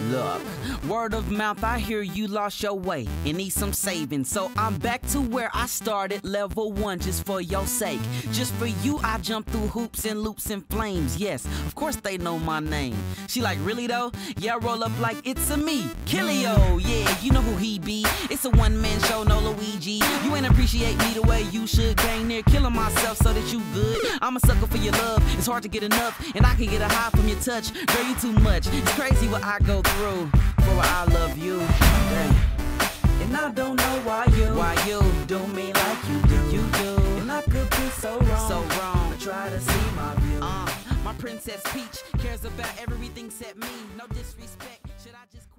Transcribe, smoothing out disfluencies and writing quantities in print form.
Look, word of mouth, I hear you lost your way and need some saving. So I'm back to where I started, level 1, just for your sake. Just for you, I jump through hoops and loops and flames. Yes, of course they know my name. She like, really though? Yeah, I roll up like it's a me, Killio. Yeah, you know who he be. It's a one-man show, no Luigi. You ain't appreciate me the way you should. Gang near killing myself so that you good. I'm a sucker for your love. It's hard to get enough, and I can get a high from your touch. Girl, you too much. It's crazy what I go through for I love you. Dang. And I don't know why you do me like you do. You do. And I could be so wrong. So wrong. But try to see my view. My Princess Peach cares about everything except me. No disrespect. Should I just quit?